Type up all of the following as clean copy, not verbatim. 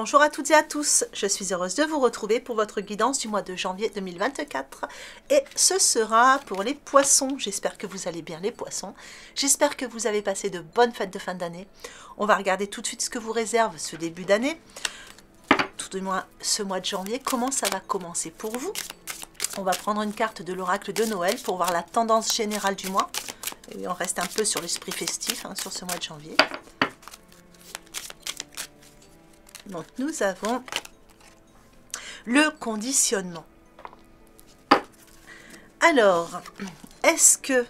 Bonjour à toutes et à tous, je suis heureuse de vous retrouver pour votre guidance du mois de janvier 2024 et ce sera pour les poissons. J'espère que vous allez bien les poissons, j'espère que vous avez passé de bonnes fêtes de fin d'année. On va regarder tout de suite ce que vous réserve ce début d'année, tout du moins ce mois de janvier, comment ça va commencer pour vous. On va prendre une carte de l'oracle de Noël pour voir la tendance générale du mois et on reste un peu sur l'esprit festif sur ce mois de janvier. Donc nous avons le conditionnement. Alors, est-ce que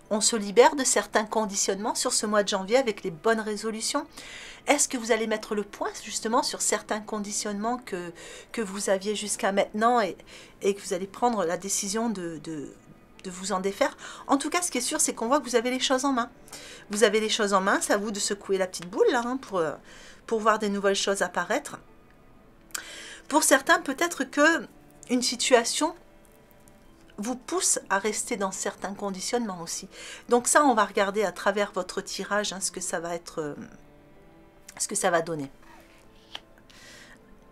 on se libère de certains conditionnements sur ce mois de janvier avec les bonnes résolutions? Est-ce que vous allez mettre le point justement sur certains conditionnements que vous aviez jusqu'à maintenant et que vous allez prendre la décision de vous en défaire? En tout cas, ce qui est sûr, c'est qu'on voit que vous avez les choses en main. Vous avez les choses en main, c'est à vous de secouer la petite boule là, pour voir des nouvelles choses apparaître. Pour certains, peut-être que une situation vous pousse à rester dans certains conditionnements aussi. Donc ça, on va regarder à travers votre tirage ce que ça va être, ce que ça va donner.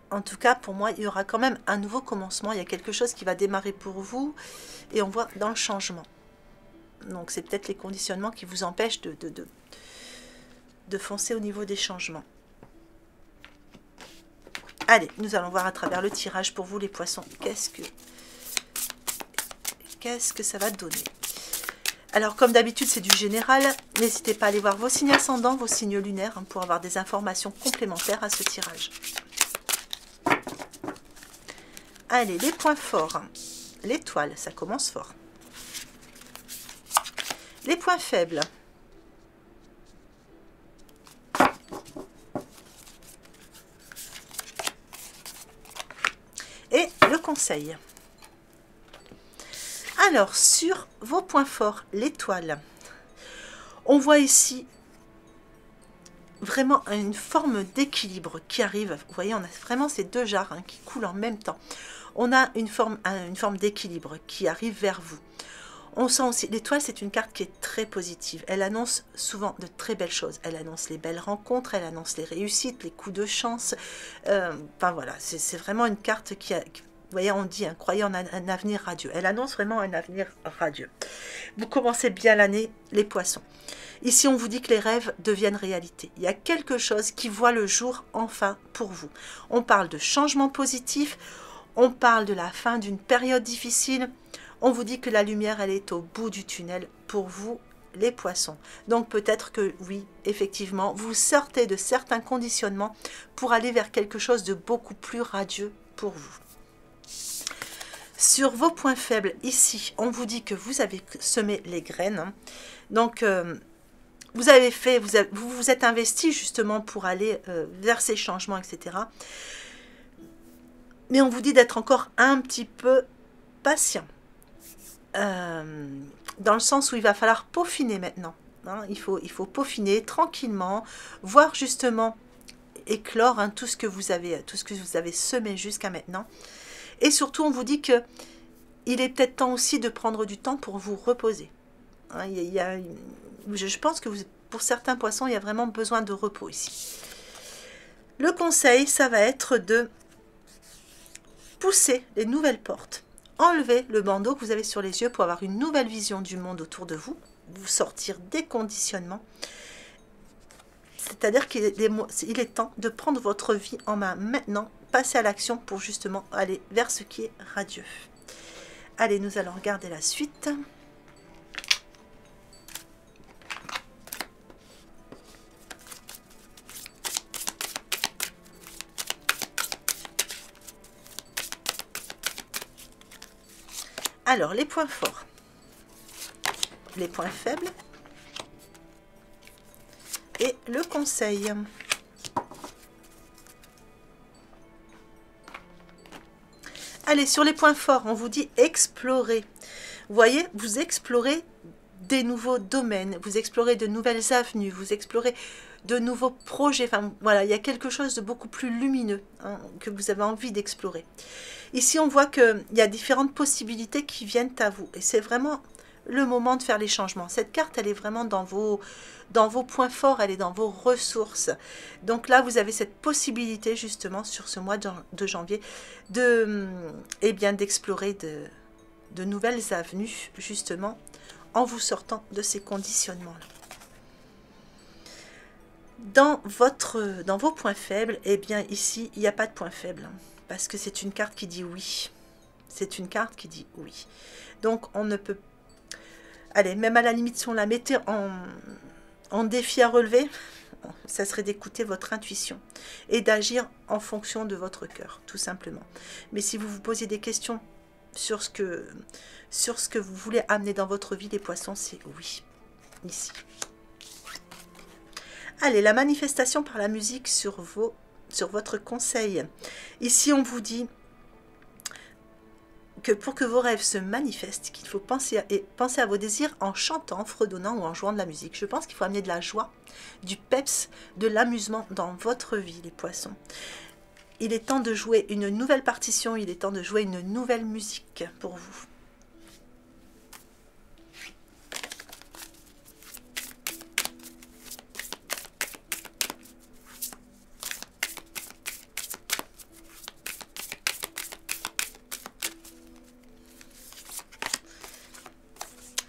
En tout cas, pour moi, il y aura quand même un nouveau commencement. Il y a quelque chose qui va démarrer pour vous et on voit dans le changement. Donc c'est peut-être les conditionnements qui vous empêchent de foncer au niveau des changements. Allez, nous allons voir à travers le tirage pour vous les poissons. Qu'est-ce que ça va donner? Alors comme d'habitude c'est du général. N'hésitez pas à aller voir vos signes ascendants, vos signes lunaires pour avoir des informations complémentaires à ce tirage. Allez, les points forts. L'étoile, ça commence fort. Les points faibles. Et le conseil. Alors, sur vos points forts, l'étoile, on voit ici vraiment une forme d'équilibre qui arrive. Vous voyez, on a vraiment ces deux jarres qui coulent en même temps. On a une forme d'équilibre qui arrive vers vous. On sent aussi, l'étoile, c'est une carte qui est très positive. Elle annonce souvent de très belles choses. Elle annonce les belles rencontres, elle annonce les réussites, les coups de chance. Enfin voilà, c'est vraiment une carte qui a... Vous voyez, on dit, croyez en un avenir radieux. Elle annonce vraiment un avenir radieux. Vous commencez bien l'année, les poissons. Ici, on vous dit que les rêves deviennent réalité. Il y a quelque chose qui voit le jour enfin pour vous. On parle de changement positif, on parle de la fin d'une période difficile. On vous dit que la lumière, elle est au bout du tunnel pour vous, les poissons. Donc peut-être que oui, effectivement, vous sortez de certains conditionnements pour aller vers quelque chose de beaucoup plus radieux pour vous. Sur vos points faibles, ici, on vous dit que vous avez semé les graines. Donc, vous avez fait, vous vous êtes investi justement pour aller vers ces changements, etc. Mais on vous dit d'être encore un petit peu patient. Dans le sens où il va falloir peaufiner maintenant. Il faut peaufiner tranquillement, voir justement éclore tout ce que vous avez semé jusqu'à maintenant. Et surtout, on vous dit que il est peut-être temps aussi de prendre du temps pour vous reposer. Je pense que pour certains poissons, il y a vraiment besoin de repos ici. Le conseil, ça va être de pousser les nouvelles portes. Enlevez le bandeau que vous avez sur les yeux pour avoir une nouvelle vision du monde autour de vous. Vous sortir des conditionnements. C'est-à-dire qu'il est temps de prendre votre vie en main maintenant. Passer à l'action pour justement aller vers ce qui est radieux. Allez, nous allons regarder la suite. Alors, les points forts, les points faibles et le conseil. Allez, sur les points forts, on vous dit explorer. Vous voyez, vous explorez des nouveaux domaines, vous explorez de nouvelles avenues, vous explorez de nouveaux projets. Enfin, voilà, il y a quelque chose de beaucoup plus lumineux que vous avez envie d'explorer. Ici, on voit qu'il y a différentes possibilités qui viennent à vous. Et c'est vraiment le moment de faire les changements. Cette carte, elle est vraiment dans vos points forts, elle est dans vos ressources. Donc là, vous avez cette possibilité justement sur ce mois de janvier d'explorer de nouvelles avenues justement en vous sortant de ces conditionnements-là. Dans vos points faibles, eh bien ici, il n'y a pas de point faible, hein, parce que c'est une carte qui dit oui. C'est une carte qui dit oui. Donc on ne peut... Allez, même à la limite, si on la mettait en défi à relever, ça serait d'écouter votre intuition et d'agir en fonction de votre cœur, tout simplement. Mais si vous vous posez des questions sur ce que vous voulez amener dans votre vie, les poissons, c'est oui, ici. Allez, la manifestation par la musique sur votre conseil. Ici, on vous dit que pour que vos rêves se manifestent, qu'il faut penser à vos désirs en chantant, en fredonnant ou en jouant de la musique. Je pense qu'il faut amener de la joie, du peps, de l'amusement dans votre vie, les poissons. Il est temps de jouer une nouvelle partition, il est temps de jouer une nouvelle musique pour vous.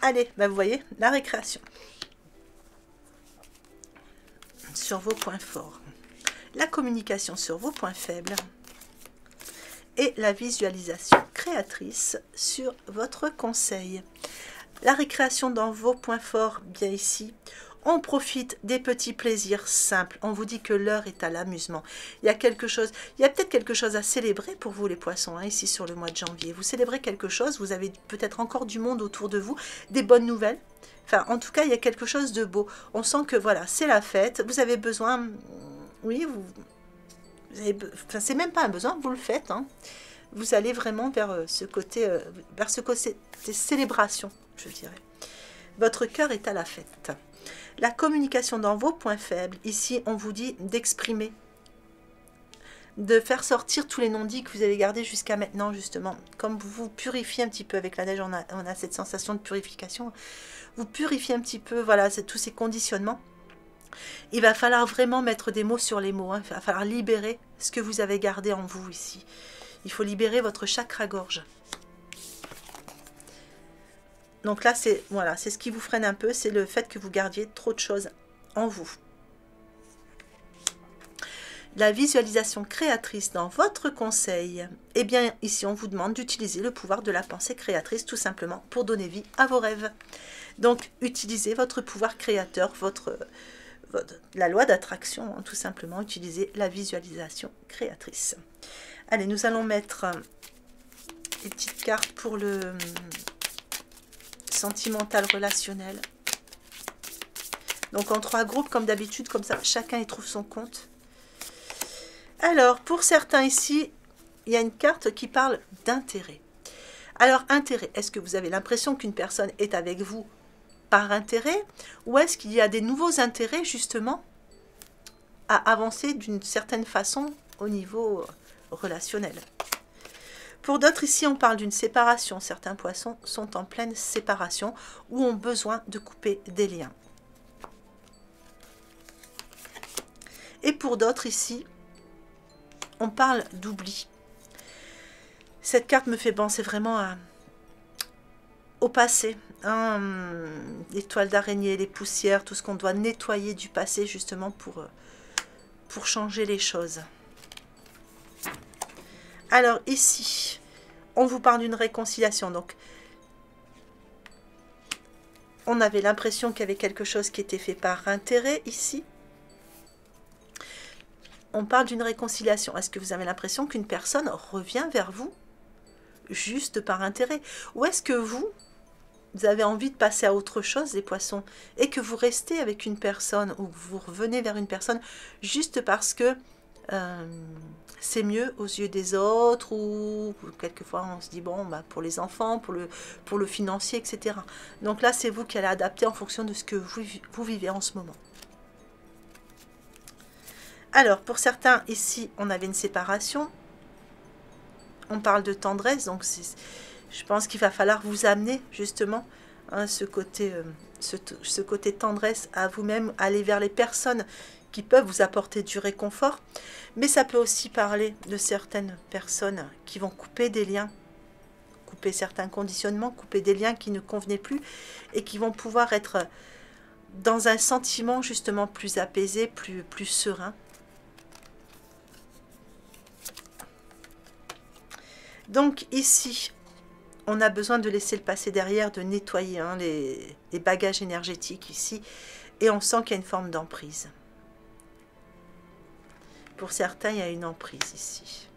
Allez, ben vous voyez, la récréation. Sur vos points forts. La communication sur vos points faibles. Et la visualisation créatrice sur votre conseil. La récréation dans vos points forts, bien ici. On profite des petits plaisirs simples. On vous dit que l'heure est à l'amusement. Il y a peut-être quelque chose à célébrer pour vous les poissons, hein, ici sur le mois de janvier. Vous célébrez quelque chose, vous avez peut-être encore du monde autour de vous, des bonnes nouvelles. Enfin, en tout cas, il y a quelque chose de beau. On sent que voilà, c'est la fête. Vous avez besoin, oui, enfin, c'est même pas un besoin, vous le faites. Hein. Vous allez vraiment vers ce côté des célébrations, je dirais. Votre cœur est à la fête. La communication dans vos points faibles, ici on vous dit d'exprimer, de faire sortir tous les non-dits que vous avez gardés jusqu'à maintenant justement. Comme vous vous purifiez un petit peu avec la neige, on a cette sensation de purification. Vous purifiez un petit peu, voilà, tous ces conditionnements. Il va falloir vraiment mettre des mots sur les mots, hein. Il va falloir libérer ce que vous avez gardé en vous ici. Il faut libérer votre chakra-gorge. Donc là, c'est voilà, c'est ce qui vous freine un peu, c'est le fait que vous gardiez trop de choses en vous. La visualisation créatrice dans votre conseil. Eh bien, ici, on vous demande d'utiliser le pouvoir de la pensée créatrice, tout simplement, pour donner vie à vos rêves. Donc, utilisez votre pouvoir créateur, la loi d'attraction, hein, tout simplement, utilisez la visualisation créatrice. Allez, nous allons mettre les petites cartes pour le... sentimental relationnel. Donc en 3 groupes comme d'habitude, comme ça chacun y trouve son compte. Alors pour certains ici, il y a une carte qui parle d'intérêt. Alors intérêt, est-ce que vous avez l'impression qu'une personne est avec vous par intérêt, ou est-ce qu'il y a des nouveaux intérêts justement à avancer d'une certaine façon au niveau relationnel? Pour d'autres, ici, on parle d'une séparation. Certains poissons sont en pleine séparation ou ont besoin de couper des liens. Et pour d'autres, ici, on parle d'oubli. Cette carte me fait penser vraiment au passé. Hein, les toiles d'araignée, les poussières, tout ce qu'on doit nettoyer du passé justement pour changer les choses. Alors ici, on vous parle d'une réconciliation. Donc, on avait l'impression qu'il y avait quelque chose qui était fait par intérêt ici. On parle d'une réconciliation. Est-ce que vous avez l'impression qu'une personne revient vers vous juste par intérêt? Ou est-ce que vous avez envie de passer à autre chose, les poissons, et que vous restez avec une personne ou vous revenez vers une personne juste parce que c'est mieux aux yeux des autres, ou quelquefois on se dit bon, bah, pour les enfants, pour le financier, etc. Donc là, c'est vous qui allez adapter en fonction de ce que vous vivez en ce moment. Alors, pour certains, ici, on avait une séparation. On parle de tendresse, donc je pense qu'il va falloir vous amener justement hein, ce côté tendresse à vous-même, aller vers les personnes qui peuvent vous apporter du réconfort. Mais ça peut aussi parler de certaines personnes qui vont couper des liens, couper certains conditionnements, couper des liens qui ne convenaient plus et qui vont pouvoir être dans un sentiment justement plus apaisé, plus serein. Donc ici, on a besoin de laisser le passé derrière, de nettoyer hein, les bagages énergétiques ici. Et on sent qu'il y a une forme d'emprise. Pour certains, il y a une emprise ici.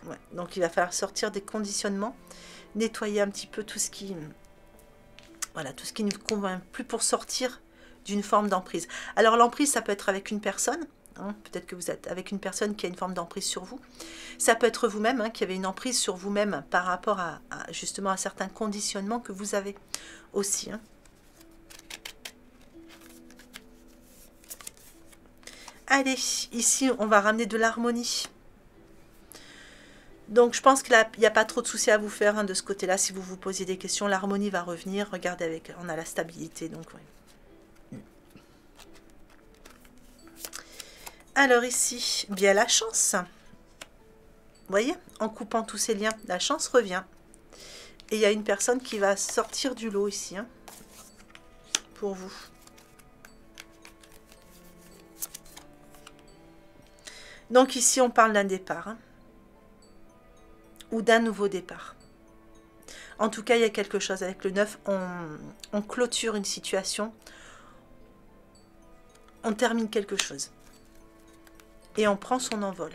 Ouais, donc il va falloir sortir des conditionnements, nettoyer un petit peu tout ce qui... Voilà, tout ce qui ne vous convient plus pour sortir d'une forme d'emprise. Alors l'emprise, ça peut être avec une personne. Hein, peut-être que vous êtes avec une personne qui a une forme d'emprise sur vous. Ça peut être vous-même hein, qui avez une emprise sur vous-même par rapport à justement à certains conditionnements que vous avez aussi. Hein. Allez, ici, on va ramener de l'harmonie. Donc, je pense qu'il n'y a pas trop de soucis à vous faire hein, de ce côté-là. Si vous vous posez des questions, l'harmonie va revenir. Regardez, on a la stabilité. Donc, ouais. Alors ici, bien la chance. Vous voyez, en coupant tous ces liens, la chance revient. Et il y a une personne qui va sortir du lot ici, hein, pour vous. Donc ici, on parle d'un départ. Hein, ou d'un nouveau départ. En tout cas, il y a quelque chose avec le 9. On clôture une situation. On termine quelque chose. Et on prend son envol.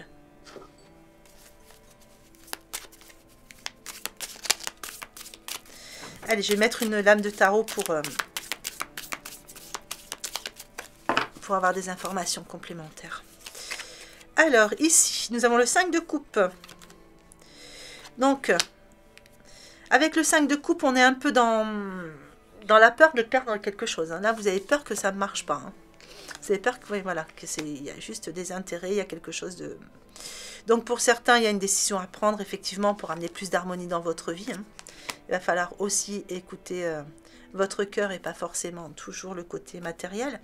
Allez, je vais mettre une lame de tarot pour avoir des informations complémentaires. Alors, ici, nous avons le 5 de coupe. Donc, avec le 5 de coupe, on est un peu dans la peur de perdre quelque chose. Hein. Là, vous avez peur que ça ne marche pas. Hein. Vous avez peur que, oui, voilà, il y a juste des intérêts, il y a quelque chose de... Donc, pour certains, il y a une décision à prendre, effectivement, pour amener plus d'harmonie dans votre vie. Hein. Il va falloir aussi écouter votre cœur et pas forcément toujours le côté matériel.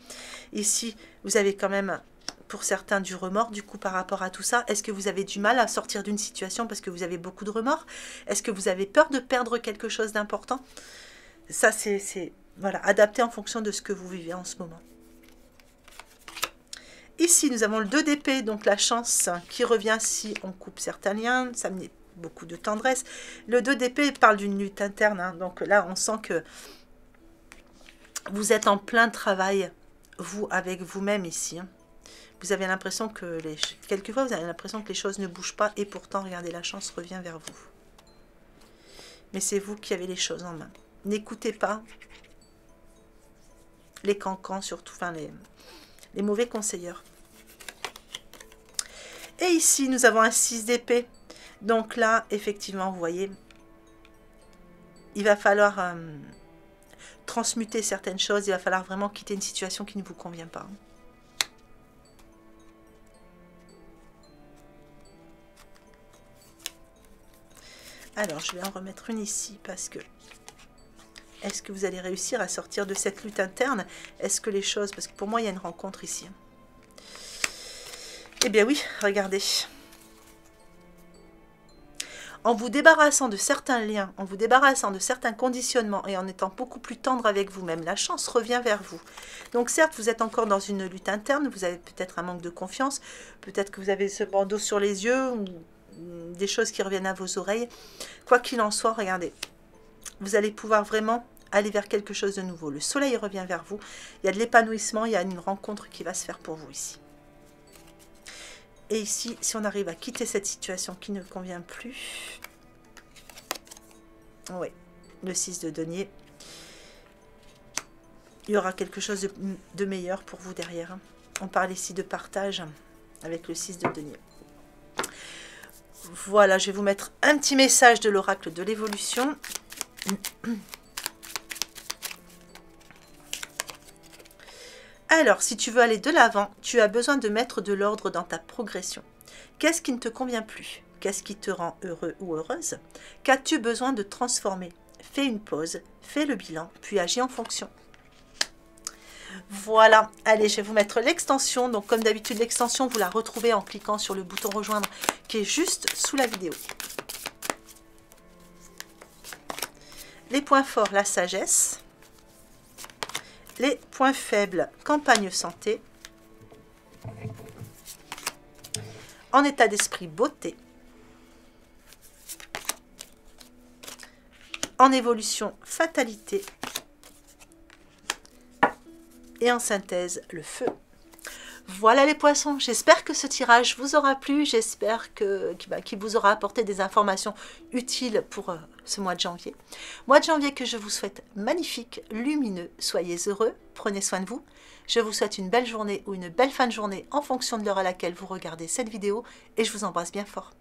Ici, vous avez quand même... pour certains du remords du coup par rapport à tout ça. Est-ce que vous avez du mal à sortir d'une situation parce que vous avez beaucoup de remords? Est-ce que vous avez peur de perdre quelque chose d'important? Ça c'est voilà, adapté en fonction de ce que vous vivez en ce moment. Ici nous avons le 2 d'épée, donc la chance qui revient si on coupe certains liens, ça met beaucoup de tendresse. Le 2 d'épée parle d'une lutte interne, hein, donc là on sent que vous êtes en plein travail, vous avec vous-même ici, hein. Vous avez l'impression que quelquefois vous avez l'impression que les choses ne bougent pas et pourtant regardez, la chance revient vers vous. Mais c'est vous qui avez les choses en main. N'écoutez pas les cancans, surtout enfin les mauvais conseilleurs. Et ici nous avons un 6 d'épée. Donc là effectivement vous voyez, il va falloir transmuter certaines choses, il va falloir vraiment quitter une situation qui ne vous convient pas. Alors, je vais en remettre une ici parce que... Est-ce que vous allez réussir à sortir de cette lutte interne? Est-ce que les choses... Parce que pour moi, il y a une rencontre ici. Eh bien oui, regardez. En vous débarrassant de certains liens, en vous débarrassant de certains conditionnements et en étant beaucoup plus tendre avec vous-même, la chance revient vers vous. Donc certes, vous êtes encore dans une lutte interne, vous avez peut-être un manque de confiance, peut-être que vous avez ce bandeau sur les yeux ou des choses qui reviennent à vos oreilles. Quoi qu'il en soit, regardez, vous allez pouvoir vraiment aller vers quelque chose de nouveau. Le soleil revient vers vous, il y a de l'épanouissement, il y a une rencontre qui va se faire pour vous ici. Et ici, si on arrive à quitter cette situation qui ne convient plus, oui, le 6 de denier, il y aura quelque chose de meilleur pour vous derrière. On parle ici de partage avec le 6 de denier. Voilà, je vais vous mettre un petit message de l'oracle de l'évolution. Alors, si tu veux aller de l'avant, tu as besoin de mettre de l'ordre dans ta progression. Qu'est-ce qui ne te convient plus? qu'est-ce qui te rend heureux ou heureuse? Qu'as-tu besoin de transformer? Fais une pause, fais le bilan, puis agis en fonction. Voilà, allez, je vais vous mettre l'extension. Donc comme d'habitude, l'extension, vous la retrouvez en cliquant sur le bouton rejoindre qui est juste sous la vidéo. Les points forts, la sagesse. Les points faibles, campagne santé. En état d'esprit, beauté. En évolution, fatalité. Et en synthèse, le feu. Voilà les poissons, j'espère que ce tirage vous aura plu, j'espère qu'il vous aura apporté des informations utiles pour ce mois de janvier. Mois de janvier que je vous souhaite magnifique, lumineux, soyez heureux, prenez soin de vous. Je vous souhaite une belle journée ou une belle fin de journée en fonction de l'heure à laquelle vous regardez cette vidéo et je vous embrasse bien fort.